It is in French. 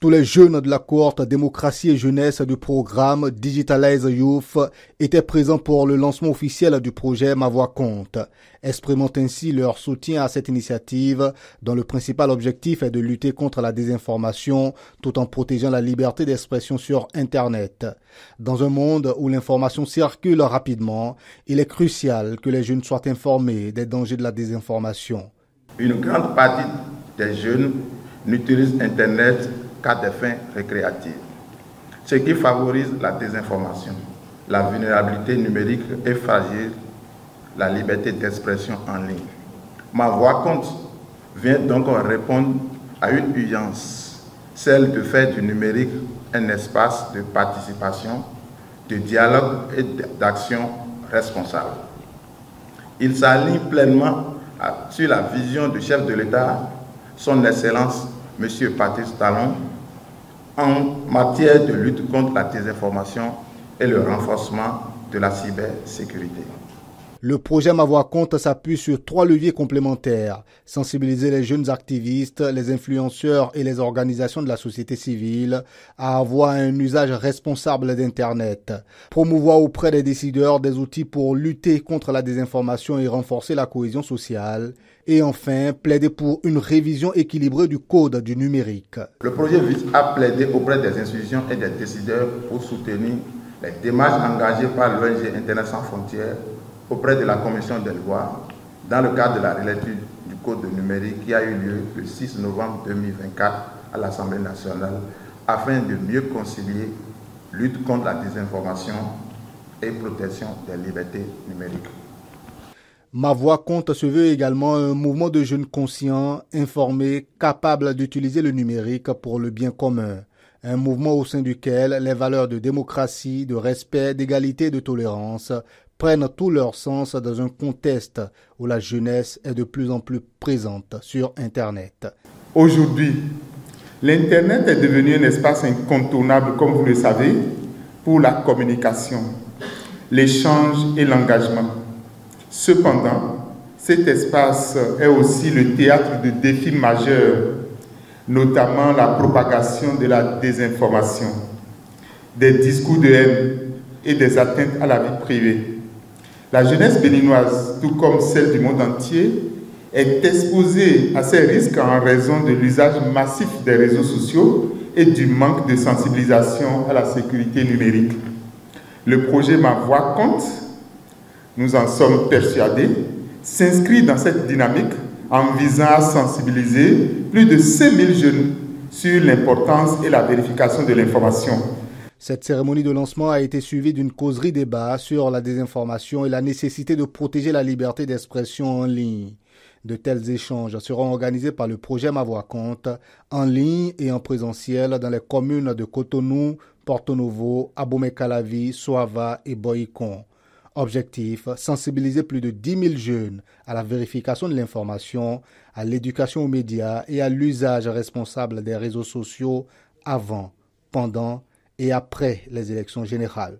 Tous les jeunes de la cohorte démocratie et jeunesse du programme Digitalize Youth étaient présents pour le lancement officiel du projet Ma Voix compte, exprimant ainsi leur soutien à cette initiative dont le principal objectif est de lutter contre la désinformation tout en protégeant la liberté d'expression sur Internet. Dans un monde où l'information circule rapidement, il est crucial que les jeunes soient informés des dangers de la désinformation. Une grande partie des jeunes n'utilisent Internet qu'à des fins récréatives, ce qui favorise la désinformation, la vulnérabilité numérique et fragile la liberté d'expression en ligne. Ma Voix compte vient donc répondre à une urgence, celle de faire du numérique un espace de participation, de dialogue et d'action responsable. Il s'aligne pleinement sur la vision du chef de l'État, son Excellence M. Patrice Talon, en matière de lutte contre la désinformation et le renforcement de la cybersécurité. Le projet Ma Voix compte s'appuie sur 3 leviers complémentaires. Sensibiliser les jeunes activistes, les influenceurs et les organisations de la société civile à avoir un usage responsable d'Internet. Promouvoir auprès des décideurs des outils pour lutter contre la désinformation et renforcer la cohésion sociale. Et enfin, plaider pour une révision équilibrée du code du numérique. Le projet vise à plaider auprès des institutions et des décideurs pour soutenir les démarches engagées par l'ONG Internet sans frontières auprès de la Commission des lois dans le cadre de la relecture du code numérique qui a eu lieu le 6 novembre 2024 à l'Assemblée nationale afin de mieux concilier lutte contre la désinformation et protection des libertés numériques. Ma Voix compte se veut également un mouvement de jeunes conscients, informés, capables d'utiliser le numérique pour le bien commun. Un mouvement au sein duquel les valeurs de démocratie, de respect, d'égalité et de tolérance prennent tout leur sens dans un contexte où la jeunesse est de plus en plus présente sur Internet. Aujourd'hui, l'Internet est devenu un espace incontournable, comme vous le savez, pour la communication, l'échange et l'engagement. Cependant, cet espace est aussi le théâtre de défis majeurs, notamment la propagation de la désinformation, des discours de haine et des atteintes à la vie privée. La jeunesse béninoise, tout comme celle du monde entier, est exposée à ces risques en raison de l'usage massif des réseaux sociaux et du manque de sensibilisation à la sécurité numérique. Le projet Ma Voix compte, nous en sommes persuadés, s'inscrit dans cette dynamique en visant à sensibiliser plus de 5000 jeunes sur l'importance et la vérification de l'information. Cette cérémonie de lancement a été suivie d'une causerie débat sur la désinformation et la nécessité de protéger la liberté d'expression en ligne. De tels échanges seront organisés par le projet Ma Voix compte en ligne et en présentiel dans les communes de Cotonou, Porto Novo, Abomey-Calavi, Soava et Boycon. Objectif, sensibiliser plus de 10 000 jeunes à la vérification de l'information, à l'éducation aux médias et à l'usage responsable des réseaux sociaux avant, pendant et après les élections générales.